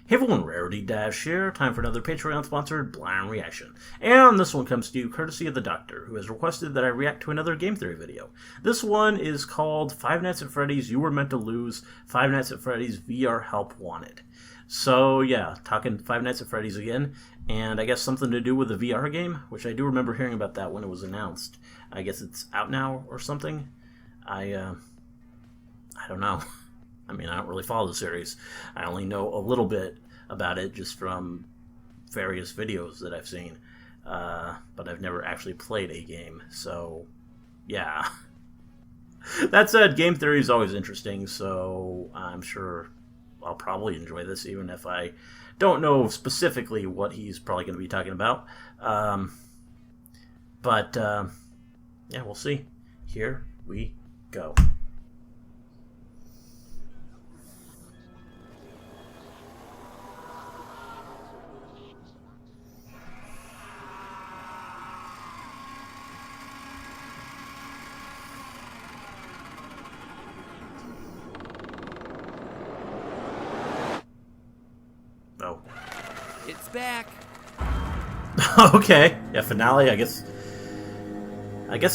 Hey everyone, Rarity Dash here. Time for another Patreon-sponsored blind reaction. And this one comes to you courtesy of the Doctor, who has requested that I react to another game theory video. This one is called Five Nights at Freddy's You Were Meant to Lose, Five Nights at Freddy's VR Help Wanted. So yeah, talking Five Nights at Freddy's again, and I guess something to do with the VR game, which I do remember hearing about that when it was announced. I guess it's out now or something. I don't know. I mean, I don't really follow the series. I only know a little bit about it just from various videos that I've seen. But I've never actually played a game. So, yeah. That said, game theory is always interesting, so I'm sure I'll probably enjoy this, even if I don't know specifically what he's probably going to be talking about. Yeah, we'll see. Here we go. Oh. It's back. Okay. Yeah, finale, I guess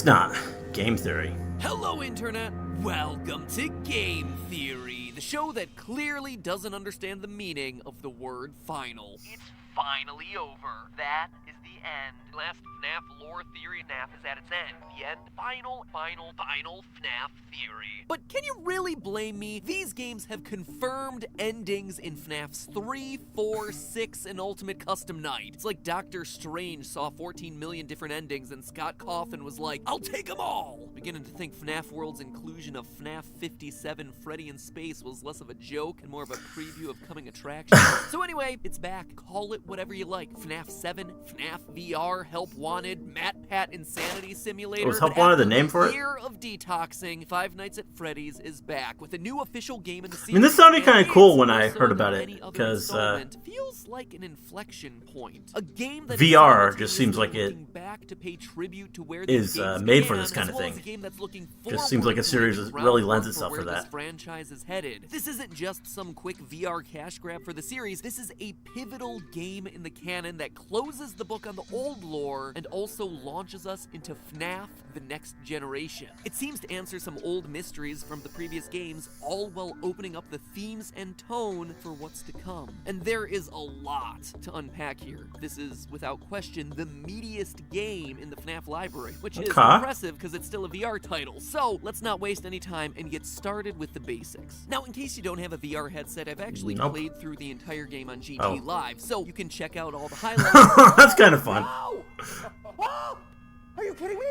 not. Game theory. Hello, Internet. Welcome to Game Theory, the show that clearly doesn't understand the meaning of the word final. It's finally over. That is the end. Last FNAF lore theory, FNAF is at its end. The end. Final FNAF theory. But can you really blame me? These games have confirmed endings in FNAFs 3, 4, 6, and Ultimate Custom Night. It's like Doctor Strange saw 14 million different endings and Scott Cawthon was like, I'll take them all! Beginning to think FNAF World's inclusion of FNAF 57 Freddy in Space was less of a joke and more of a preview of coming attractions. So anyway, it's back. Call it whatever you like. FNAF 7, FNAF VR Help Wanted, Matt Pat Insanity Simulator. Was Help Wanted the name for it? Year of detoxing, Five Nights at Freddy's is back with a new official game in the series. I mean, this sounded kind of cool when I heard about it, because feels like an inflection point. A game that VR just seems like it back to pay tribute to where is made for this kind of thing. Just seems like a series that really lends itself for that. This franchise is headed. This isn't just some quick VR cash grab for the series. This is a pivotal game in the canon that closes the book on the old lore and also launches us into FNAF the next generation. It seems to answer some old mysteries from the previous games, all while opening up the themes and tone for what's to come. And there is a lot to unpack here. This is, without question, the meatiest game in the FNAF library, which is impressive because it's still a VR title. So let's not waste any time and get started with the basics. Now, in case you don't have a VR headset, I've actually played through the entire game on GT Live, so you can check out all the highlights. That's kind of fun. Whoa! Are you kidding me?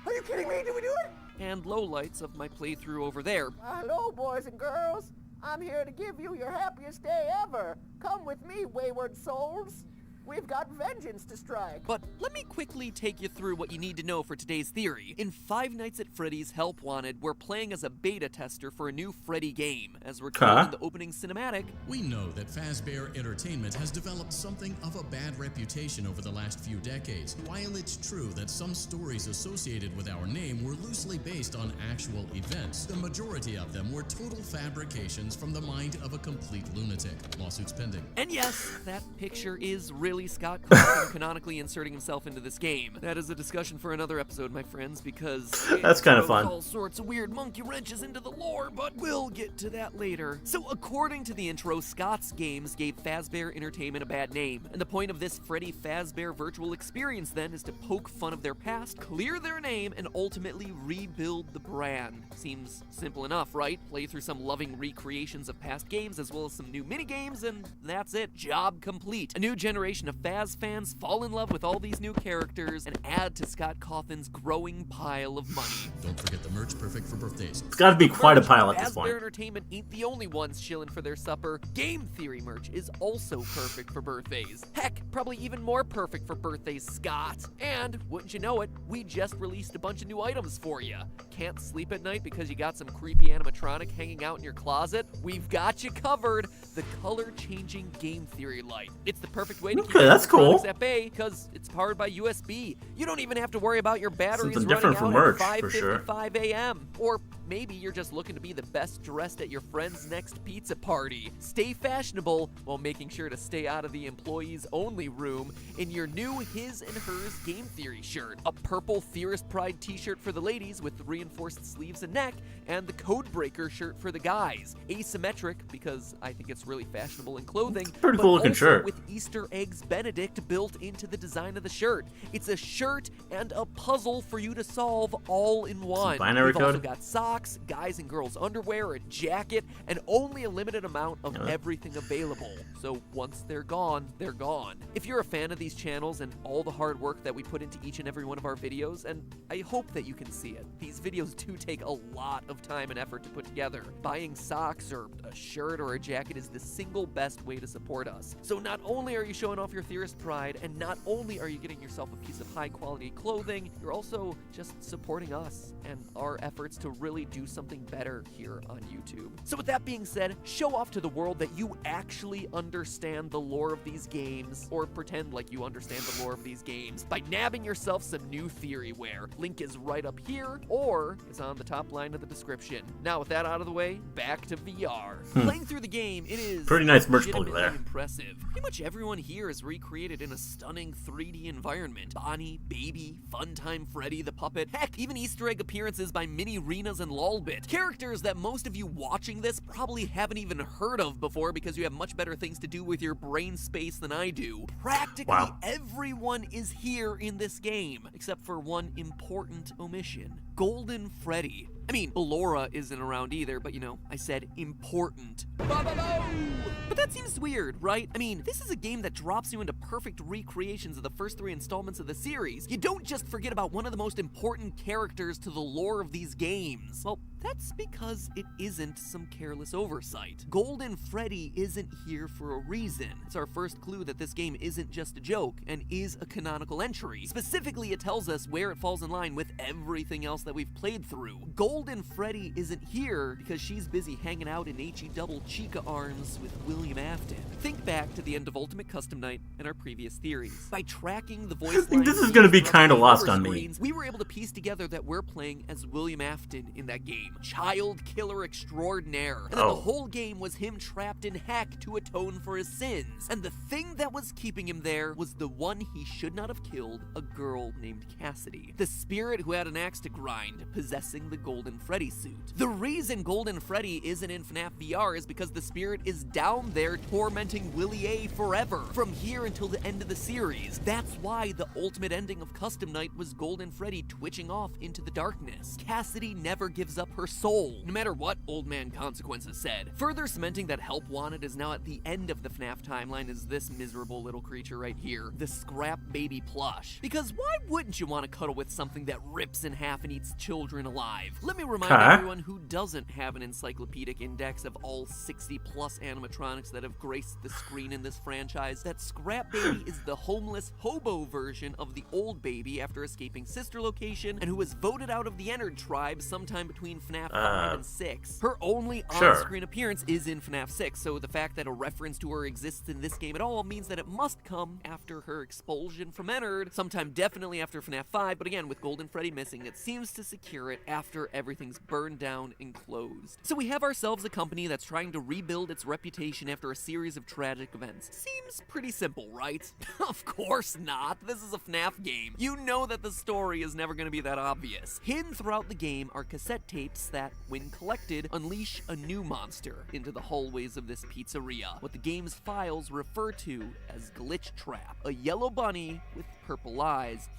Are you kidding me? Did we do it? And lowlights of my playthrough over there. Hello, boys and girls. I'm here to give you your happiest day ever. Come with me, wayward souls. We've got vengeance to strike. But let me quickly take you through what you need to know for today's theory. In Five Nights at Freddy's Help Wanted, we're playing as a beta tester for a new Freddy game. As we're told in the opening cinematic, we know that Fazbear Entertainment has developed something of a bad reputation over the last few decades. While it's true that some stories associated with our name were loosely based on actual events, the majority of them were total fabrications from the mind of a complete lunatic. Lawsuits pending. And yes, that picture is really Scott Cawthon canonically inserting himself into this game. That is a discussion for another episode, my friends, because that's kind of fun. All sorts of weird monkey wrenches into the lore, but we'll get to that later. So according to the intro, Scott's Games gave Fazbear Entertainment a bad name, and the point of this Freddy Fazbear virtual experience then is to poke fun of their past, clear their name, and ultimately rebuild the brand. Seems simple enough, right? Play through some loving recreations of past games as well as some new minigames, and that's it. Job complete. A new generation of Faz fans fall in love with all these new characters and add to Scott Cawthon's growing pile of money. Don't forget the merch perfect for birthdays. It's got to be quite a pile at this point. Fazbear Entertainment ain't the only ones chilling for their supper. Game Theory merch is also perfect for birthdays. Heck, probably even more perfect for birthdays, Scott. And, wouldn't you know it, we just released a bunch of new items for you. Can't sleep at night because you got some creepy animatronic hanging out in your closet? We've got you covered. The color-changing Game Theory light. It's the perfect way to keep that's cool. at bay because it's powered by USB. You don't even have to worry about your batteries Something running different out from at merch, 5:55 a.m. Or maybe you're just looking to be the best dressed at your friend's next pizza party. Stay fashionable while making sure to stay out of the employees only room in your new His and Hers Game Theory shirt. A purple Theorist Pride t-shirt for the ladies with reinforced sleeves and neck, and the Codebreaker shirt for the guys. Asymmetric because I think it's really fashionable in clothing, Pretty but cool looking also shirt. with Easter eggs Benedict built into the design of the shirt. It's a shirt and a puzzle for you to solve all in one. binary We've also code? got socks, guys and girls underwear, a jacket, and only a limited amount of everything available. So once they're gone, they're gone. If you're a fan of these channels and all the hard work that we put into each and every one of our videos, and I hope that you can see it, these videos do take a lot of time and effort to put together. Buying socks or a shirt or a jacket is the single best way to support us. So not only are you showing off your Theorist pride, and not only are you getting yourself a piece of high quality clothing, you're also just supporting us and our efforts to really do something better here on YouTube. So with that being said, show off to the world that you actually understand the lore of these games, or pretend like you understand the lore of these games, by nabbing yourself some new theory wear. Link is right up here, or is on the top line of the description. Now with that out of the way, back to VR. Playing through the game, it is Pretty nice merch plug legitimately there. impressive. Pretty much everyone here is recreated in a stunning 3D environment. Bonnie, Baby, Funtime Freddy the puppet, heck, even Easter egg appearances by Mini Renas and Lolbit. Characters that most of you watching this probably haven't even heard of before because you have much better things to do with your brain space than I do. Practically everyone is here in this game, except for one important omission. Golden Freddy. I mean, Ballora isn't around either, but you know, I said important. But that seems weird, right? I mean, this is a game that drops you into perfect recreations of the first 3 installments of the series. You don't just forget about one of the most important characters to the lore of these games. Well, that's because it isn't some careless oversight. Golden Freddy isn't here for a reason. It's our first clue that this game isn't just a joke and is a canonical entry. Specifically, it tells us where it falls in line with everything else that we've played through. Golden Freddy isn't here because she's busy hanging out in HE double Chica arms with William Afton. Think back to the end of Ultimate Custom Night and our previous theories. By tracking the voice lines, This is gonna be kinda lost on me. screens, we were able to piece together that we're playing as William Afton in that game. Child killer extraordinaire. And that the whole game was him trapped in heck to atone for his sins. And the thing that was keeping him there was the one he should not have killed, a girl named Cassidy. The spirit who had an axe to grind, possessing the Golden Freddy suit. The reason Golden Freddy isn't in FNAF VR is because the spirit is down there tormenting Willie A forever, from here until the end of the series. That's why the ultimate ending of Custom Night was Golden Freddy twitching off into the darkness. Cassidy never gives up her soul, no matter what Old Man Consequences said. Further cementing that Help Wanted is now at the end of the FNAF timeline is this miserable little creature right here, the Scrap Baby plush. Because why wouldn't you want to cuddle with something that rips in half and eats children alive? Let me remind everyone who doesn't have an encyclopedic index of all 60 plus animatronics that have graced the screen in this franchise that Scrap Baby is the homeless hobo version of the old baby after escaping sister location and who was voted out of the Ennard tribe sometime between FNAF 5 and 6. Her only on-screen appearance is in FNAF 6, so the fact that a reference to her exists in this game at all means that it must come after her expulsion from Ennard, sometime definitely after FNAF 5, but again, with Golden Freddy missing, it seems to secure it after everything's burned down and closed. So we have ourselves a company that's trying to rebuild its reputation after a series of tragic events. Seems pretty simple, right? Of course not. This is a FNAF game. You know that the story is never going to be that obvious. Hidden throughout the game are cassette tapes that, when collected, unleash a new monster into the hallways of this pizzeria, what the game's files refer to as Glitchtrap, a yellow bunny with purple eyes.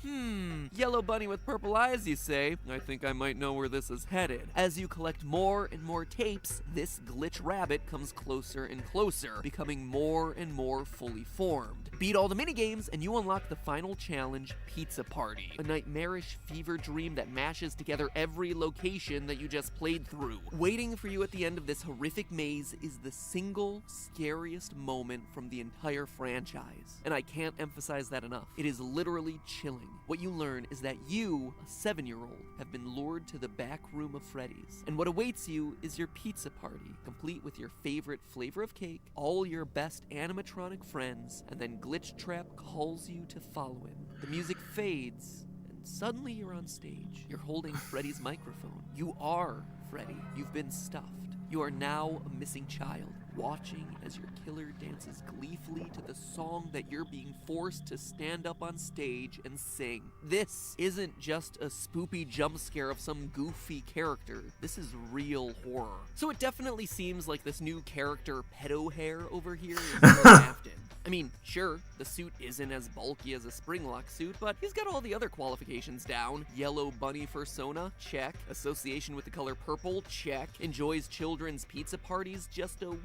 Yellow bunny with purple eyes, you say? I think I might know where this is headed. As you collect more and more tapes, this glitch rabbit comes closer and closer, becoming more and more fully formed. Beat all the minigames and you unlock the final challenge, Pizza Party, a nightmarish fever dream that mashes together every location that you just played through. Waiting for you at the end of this horrific maze is the single scariest moment from the entire franchise. And I can't emphasize that enough. It is literally chilling. What you learn is that you, a 7-year-old, have been lured to the back room of Freddy's. And what awaits you is your pizza party, complete with your favorite flavor of cake, all your best animatronic friends, and then Glitchtrap calls you to follow him. The music fades, and suddenly you're on stage. You're holding Freddy's microphone. You are Freddy. You've been stuffed. You are now a missing child, watching as your killer dances gleefully to the song that you're being forced to stand up on stage and sing. This isn't just a spoopy jump scare of some goofy character. This is real horror. So it definitely seems like this new character, Pedo Hair over here, is crafted. I mean, sure, the suit isn't as bulky as a Springlock suit, but he's got all the other qualifications down. Yellow bunny fursona? Check. Association with the color purple? Check. Enjoys children's pizza parties? Just a wee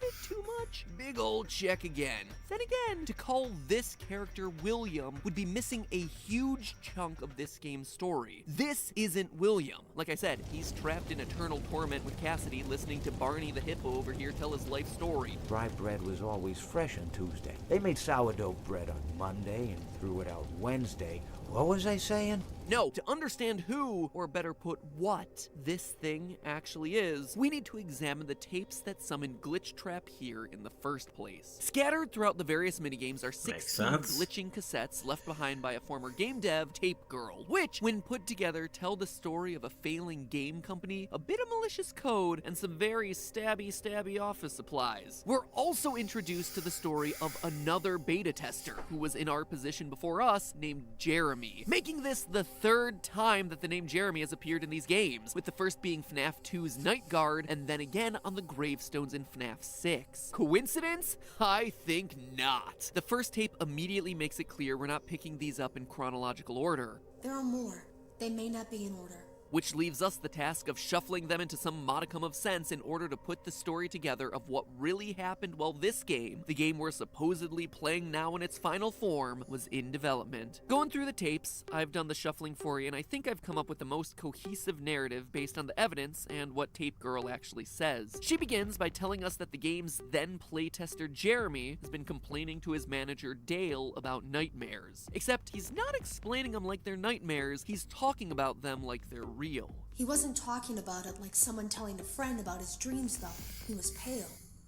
bit too much? Big old check again. Then again, to call this character William would be missing a huge chunk of this game's story. This isn't William. Like I said, he's trapped in eternal torment with Cassidy, listening to Barney the hippo over here tell his life story. Rye bread was always fresh on Tuesday. They made sourdough bread on Monday and threw it out Wednesday. What was I saying? No, to understand who, or better put, what this thing actually is, we need to examine the tapes that summoned Glitchtrap here in the first place. Scattered throughout the various minigames are 16 glitching cassettes left behind by a former game dev, Tape Girl, which, when put together, tell the story of a failing game company, a bit of malicious code, and some very stabby office supplies. We're also introduced to the story of another beta tester, who was in our position before us, named Jeremy, making this the third time that the name Jeremy has appeared in these games, with the first being FNAF 2's Night Guard, and then again on the gravestones in FNAF 6. Coincidence? I think not. The first tape immediately makes it clear we're not picking these up in chronological order. There are more. They may not be in order. Which leaves us the task of shuffling them into some modicum of sense in order to put the story together of what really happened while this game, the game we're supposedly playing now in its final form, was in development. Going through the tapes, I've done the shuffling for you, and I think I've come up with the most cohesive narrative based on the evidence and what Tape Girl actually says. She begins by telling us that the game's then playtester Jeremy has been complaining to his manager Dale about nightmares. Except he's not explaining them like they're nightmares, he's talking about them like they're real. He wasn't talking about it like someone telling a friend about his dreams, though. He was pale.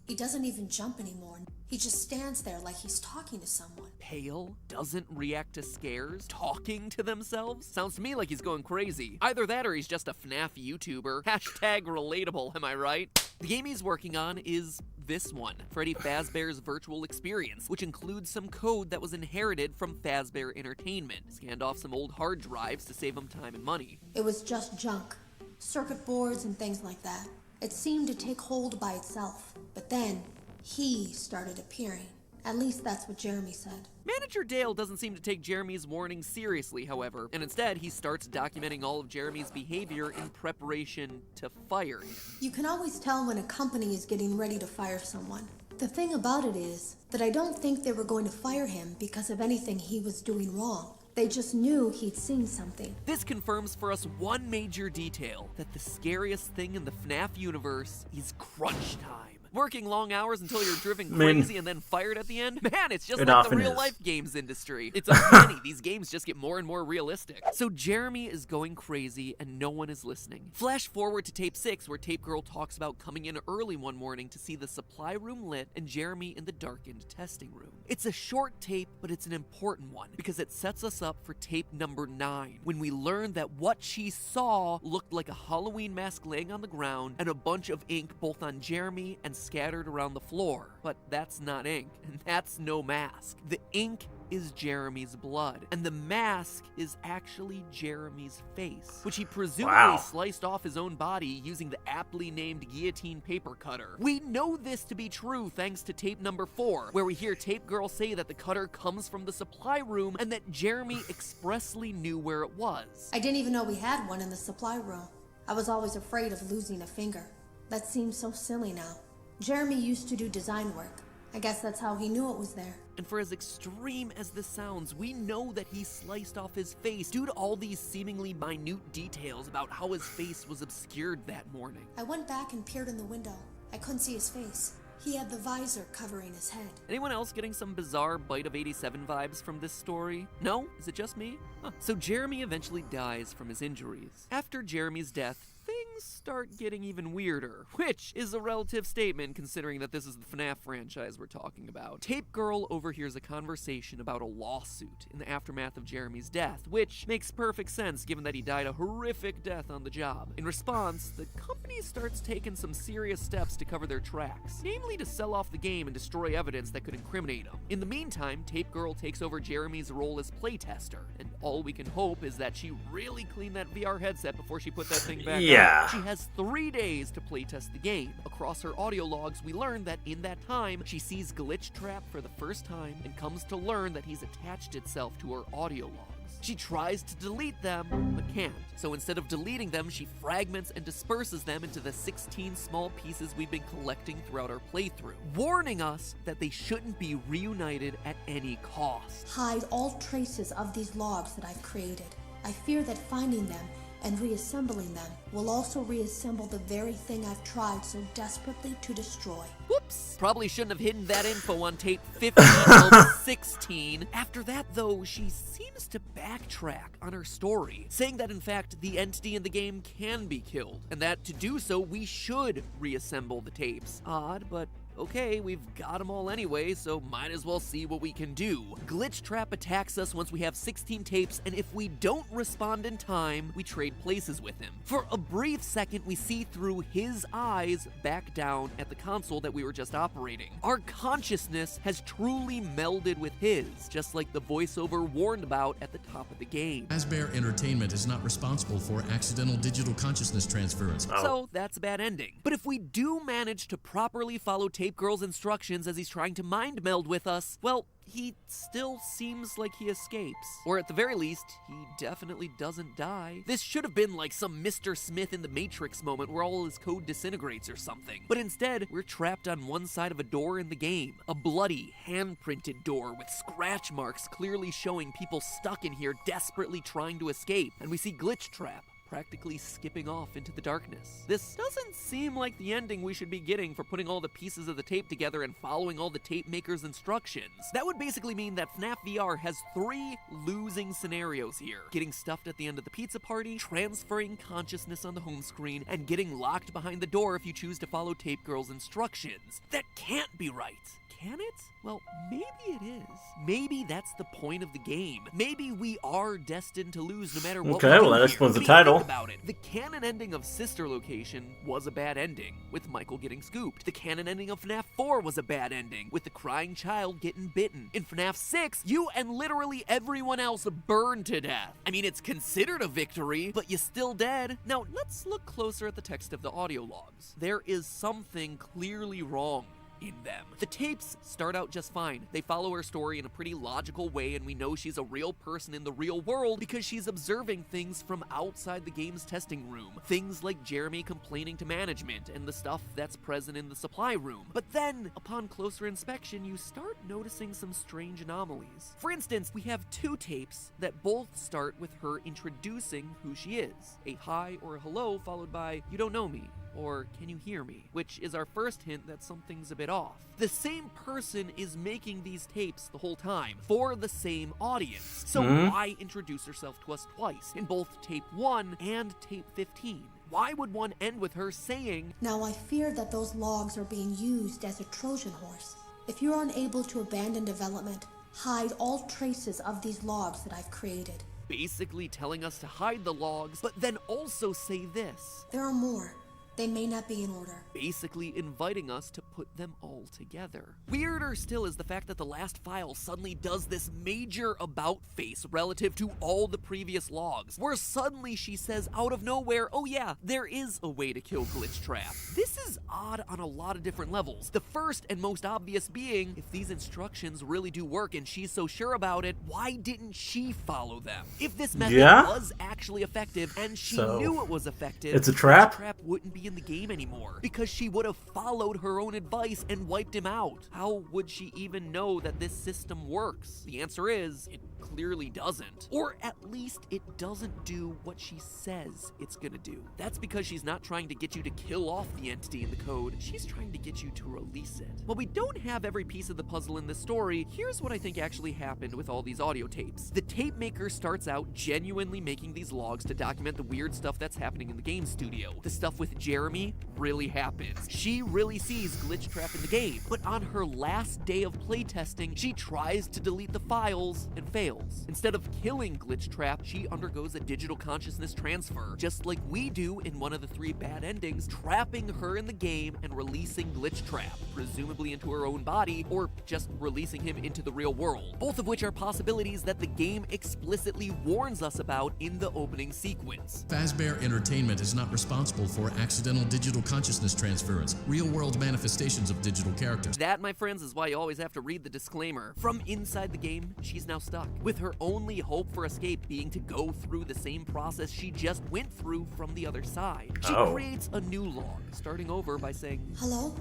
He doesn't even jump anymore. He just stands there like he's talking to someone. Pale? Doesn't react to scares? Talking to themselves? Sounds to me like he's going crazy. Either that or he's just a FNAF YouTuber. Hashtag relatable, am I right? The game he's working on is this one, Freddy Fazbear's Virtual Experience, which includes some code that was inherited from Fazbear Entertainment. Scanned off some old hard drives to save him time and money. It was just junk. Circuit boards and things like that. It seemed to take hold by itself. But then, he started appearing. At least that's what Jeremy said. Manager Dale doesn't seem to take Jeremy's warning seriously, however, and instead he starts documenting all of Jeremy's behavior in preparation to fire him. You can always tell when a company is getting ready to fire someone. The thing about it is that I don't think they were going to fire him because of anything he was doing wrong. They just knew he'd seen something. This confirms for us one major detail, that the scariest thing in the FNAF universe is crunch time. Working long hours until you're driven crazy and then fired at the end? Man, it's just like the real-life games industry. It's uncanny. These games just get more and more realistic. So Jeremy is going crazy and no one is listening. Flash forward to tape 6, where Tape Girl talks about coming in early one morning to see the supply room lit and Jeremy in the darkened testing room. It's a short tape, but it's an important one because it sets us up for tape number 9, when we learn that what she saw looked like a Halloween mask laying on the ground and a bunch of ink both on Jeremy and scattered around the floor. But that's not ink, and that's no mask. The ink is Jeremy's blood, and the mask is actually Jeremy's face, which he presumably sliced off his own body using the aptly named guillotine paper cutter. We know this to be true thanks to tape number 4, where we hear Tape Girl say that the cutter comes from the supply room and that Jeremy expressly knew where it was. I didn't even know we had one in the supply room. I was always afraid of losing a finger. That seems so silly now. Jeremy used to do design work. I guess that's how he knew it was there. And for as extreme as this sounds, we know that he sliced off his face due to all these seemingly minute details about how his face was obscured that morning. I went back and peered in the window. I couldn't see his face. He had the visor covering his head. Anyone else getting some bizarre Bite of 87 vibes from this story? No? Is it just me? Huh. So Jeremy eventually dies from his injuries. After Jeremy's death, things start getting even weirder, which is a relative statement considering that this is the FNAF franchise we're talking about. Tape Girl overhears a conversation about a lawsuit in the aftermath of Jeremy's death, which makes perfect sense given that he died a horrific death on the job. In response, the company starts taking some serious steps to cover their tracks, namely to sell off the game and destroy evidence that could incriminate him. In the meantime, Tape Girl takes over Jeremy's role as playtester, and all we can hope is that she really cleaned that VR headset before she put that thing back on. She has 3 days to playtest the game. Across her audio logs, we learn that in that time, she sees Glitchtrap for the first time and comes to learn that he's attached itself to her audio logs. She tries to delete them, but can't. So instead of deleting them, she fragments and disperses them into the 16 small pieces we've been collecting throughout our playthrough, warning us that they shouldn't be reunited at any cost. Hide all traces of these logs that I've created. I fear that finding them and reassembling them will also reassemble the very thing I've tried so desperately to destroy. Whoops! Probably shouldn't have hidden that info on tape 15 till 16. After that, though, she seems to backtrack on her story, saying that in fact the entity in the game can be killed, and that to do so we should reassemble the tapes. Odd, but okay, we've got them all anyway, so might as well see what we can do. Glitchtrap attacks us once we have 16 tapes, and if we don't respond in time, we trade places with him. For a brief second, we see through his eyes back down at the console that we were just operating. Our consciousness has truly melded with his, just like the voiceover warned about at the top of the game. Fazbear Entertainment is not responsible for accidental digital consciousness transference. So that's a bad ending. But if we do manage to properly follow Tape Girl's instructions as he's trying to mind meld with us, well, he still seems like he escapes. Or at the very least, he definitely doesn't die. This should have been like some Mr. Smith in the Matrix moment where all his code disintegrates or something. But instead, we're trapped on one side of a door in the game. A bloody, hand-printed door with scratch marks clearly showing people stuck in here desperately trying to escape. And we see Glitchtrap practically skipping off into the darkness. This doesn't seem like the ending we should be getting for putting all the pieces of the tape together and following all the tape maker's instructions. That would basically mean that FNAF VR has 3 losing scenarios here: getting stuffed at the end of the pizza party, transferring consciousness on the home screen, and getting locked behind the door if you choose to follow Tape Girl's instructions. That can't be right. Can it? Well, maybe it is. Maybe that's the point of the game. Maybe we are destined to lose no matter what we do. Okay, well that explains the title. Think about it. The canon ending of Sister Location was a bad ending, with Michael getting scooped. The canon ending of FNAF 4 was a bad ending, with the crying child getting bitten. In FNAF 6, you and literally everyone else burned to death. I mean, it's considered a victory, but you're still dead. Now, let's look closer at the text of the audio logs. There is something clearly wrong in them. The tapes start out just fine. They follow her story in a pretty logical way, and we know she's a real person in the real world because she's observing things from outside the game's testing room. Things like Jeremy complaining to management and the stuff that's present in the supply room. But then, upon closer inspection, you start noticing some strange anomalies. For instance, we have 2 tapes that both start with her introducing who she is. A hi or a hello followed by, "You don't know me," or "Can you hear me?" which is our first hint that something's a bit off. The same person is making these tapes the whole time for the same audience. So why introduce herself to us twice in both tape 1 and tape 15? Why would one end with her saying, Now I fear that those logs are being used as a Trojan horse. If you're unable to abandon development, hide all traces of these logs that I've created. basically telling us to hide the logs, but then also say this? There are more. They may not be in order. Basically inviting us to put them all together. Weirder still is the fact that the last file suddenly does this major about face relative to all the previous logs, where suddenly she says out of nowhere, oh yeah, there is a way to kill Glitchtrap. This is odd on a lot of different levels. The first and most obvious being, if these instructions really do work and she's so sure about it, why didn't she follow them? If this method was actually effective and she knew it was effective, it's a trap? Glitchtrap wouldn't be in the game anymore, because she would have followed her own advice and wiped him out. How would she even know that this system works? The answer is, it clearly doesn't. Or at least it doesn't do what she says it's gonna do. That's because she's not trying to get you to kill off the entity in the code, she's trying to get you to release it. While we don't have every piece of the puzzle in this story, here's what I think actually happened with all these audio tapes. The tape maker starts out genuinely making these logs to document the weird stuff that's happening in the game studio. The stuff with Jeremy really happens. She really sees Glitchtrap in the game, but on her last day of playtesting, she tries to delete the files and fails. Instead of killing Glitchtrap, she undergoes a digital consciousness transfer, just like we do in one of the 3 bad endings, trapping her in the game and releasing Glitchtrap, presumably into her own body, or just releasing him into the real world. Both of which are possibilities that the game explicitly warns us about in the opening sequence. Fazbear Entertainment is not responsible for accidental digital consciousness transference, real-world manifestations of digital characters. That, my friends, is why you always have to read the disclaimer. From inside the game, she's now stuck, with her only hope for escape being to go through the same process she just went through from the other side. She creates a new log, starting over by saying, Hello?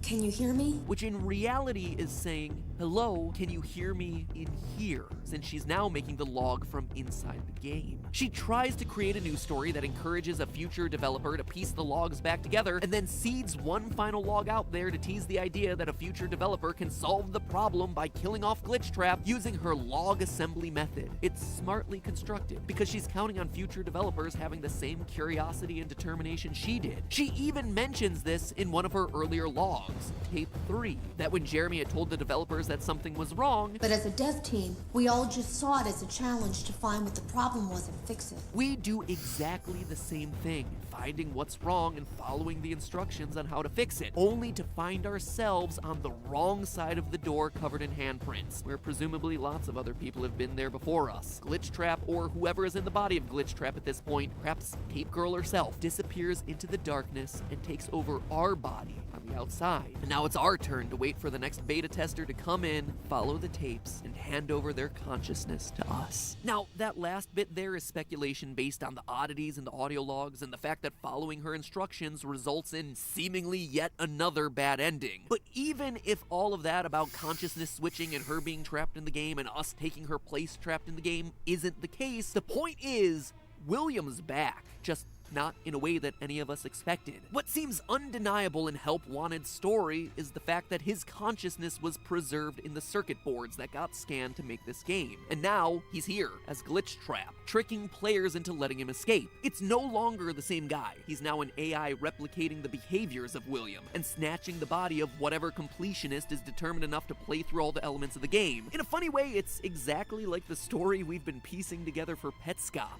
Can you hear me? which in reality is saying, hello, can you hear me in here? Since she's now making the log from inside the game. She tries to create a new story that encourages a future developer to piece the logs back together, and then seeds one final log out there to tease the idea that a future developer can solve the problem by killing off Glitchtrap using her log assembly method. It's smartly constructed, because she's counting on future developers having the same curiosity and determination she did. She even mentions this in one of her earlier logs, Tape 3, that when Jeremy had told the developers that something was wrong, But as a dev team, we all just saw it as a challenge to find what the problem was and fix it. we do exactly the same thing, finding what's wrong and following the instructions on how to fix it, only to find ourselves on the wrong side of the door covered in handprints, where presumably lots of other people have been there before us. Glitchtrap, or whoever is in the body of Glitchtrap at this point, perhaps Tape Girl herself, disappears into the darkness and takes over our body on the outside. And now it's our turn to wait for the next beta tester to come in, follow the tapes, and hand over their consciousness to us. Now, that last bit there is speculation based on the oddities in the audio logs and the fact that following her instructions results in seemingly yet another bad ending. But even if all of that about consciousness switching and her being trapped in the game and us taking her place trapped in the game isn't the case, the point is, William's back, just not in a way that any of us expected. What seems undeniable in Help Wanted's story is the fact that his consciousness was preserved in the circuit boards that got scanned to make this game. And now, he's here, as Glitchtrap, tricking players into letting him escape. It's no longer the same guy. He's now an AI replicating the behaviors of William, and snatching the body of whatever completionist is determined enough to play through all the elements of the game. In a funny way, it's exactly like the story we've been piecing together for Petscop.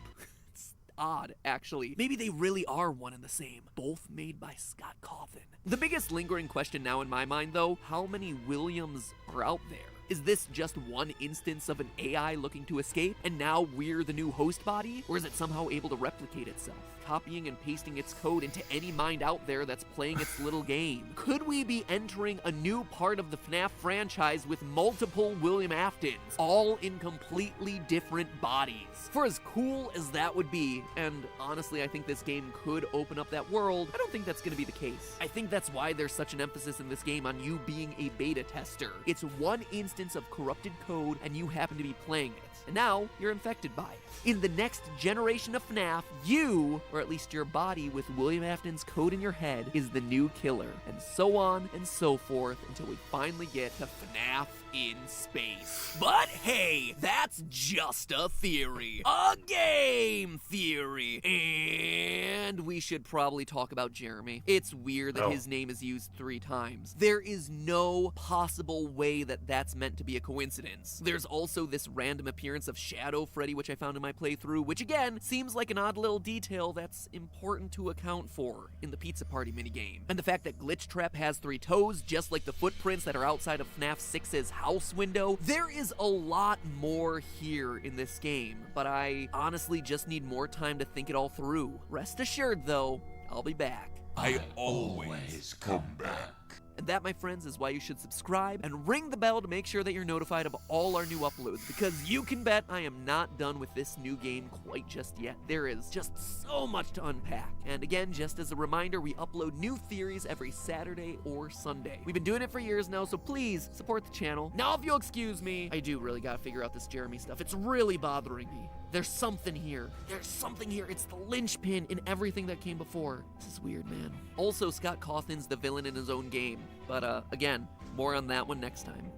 Odd, actually. Maybe they really are one and the same, both made by Scott Cawthon. The biggest lingering question now in my mind, though, how many Williams are out there? Is this just one instance of an AI looking to escape, and now we're the new host body? Or is it somehow able to replicate itself, copying and pasting its code into any mind out there that's playing its little game? Could we be entering a new part of the FNAF franchise with multiple William Aftons, all in completely different bodies? For as cool as that would be, and honestly I think this game could open up that world, I don't think that's gonna be the case. I think that's why there's such an emphasis in this game on you being a beta tester. It's one instance of corrupted code, and you happen to be playing it. And now, you're infected by it. In the next generation of FNAF, you, or at least your body with William Afton's code in your head, is the new killer. And so on and so forth until we finally get to FNAF in space. But hey, that's just a theory. A game theory. And we should probably talk about Jeremy. It's weird that his name is used 3 times. There is no possible way that that's meant to be a coincidence. There's also this random appearance of Shadow Freddy, which I found in my playthrough, which again, seems like an odd little detail that's important to account for in the Pizza Party minigame. And the fact that Glitchtrap has 3 toes, just like the footprints that are outside of FNAF 6's house window. There is a lot more here in this game, but I honestly just need more time to think it all through. Rest assured though, I'll be back. I always come back. And that, my friends, is why you should subscribe and ring the bell to make sure that you're notified of all our new uploads, because you can bet I am not done with this new game quite just yet. There is just so much to unpack. And again, just as a reminder, we upload new theories every Saturday or Sunday. We've been doing it for years now, so please support the channel. Now, if you'll excuse me, I do really gotta figure out this Jeremy stuff. It's really bothering me. There's something here. There's something here. It's the linchpin in everything that came before. This is weird, man. Also, Scott Cawthon's the villain in his own game. But, again, more on that one next time.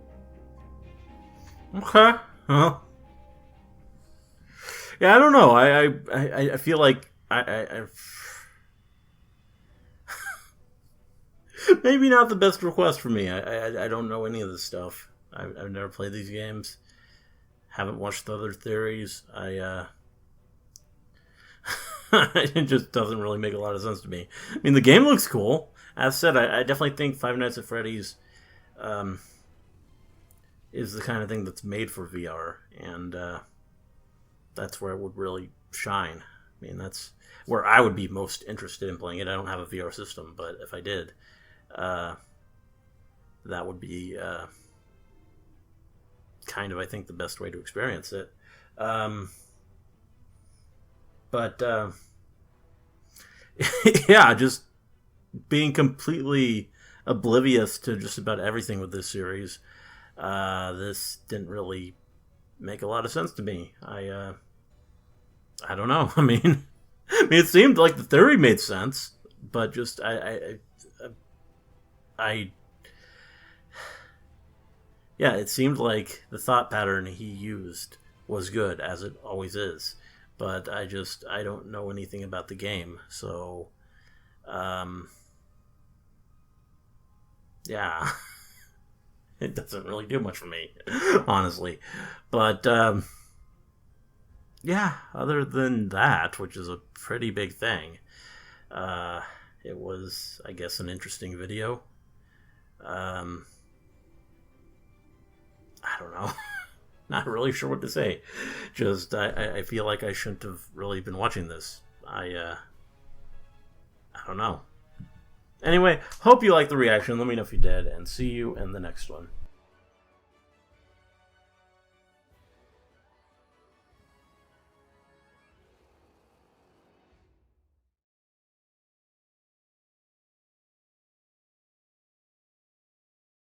Okay. Well, yeah, I don't know. I feel like I maybe not the best request for me. I don't know any of this stuff. I've never played these games. Haven't watched the other theories. It just doesn't really make a lot of sense to me. I mean, the game looks cool. As said, I definitely think Five Nights at Freddy's is the kind of thing that's made for VR, and that's where it would really shine. I mean, that's where I would be most interested in playing it. I don't have a VR system, but if I did, that would be kind of, I think, the best way to experience it. But yeah, just being completely oblivious to just about everything with this series, this didn't really make a lot of sense to me. I don't know. I mean, it seemed like the theory made sense, but just yeah, it seemed like the thought pattern he used was good, as it always is. But I don't know anything about the game, so yeah, it doesn't really do much for me, honestly. But yeah, other than that, which is a pretty big thing, it was, I guess, an interesting video. I don't know. Not really sure what to say. Just, I feel like I shouldn't have really been watching this. I don't know. Anyway, hope you liked the reaction. Let me know if you did, and see you in the next one.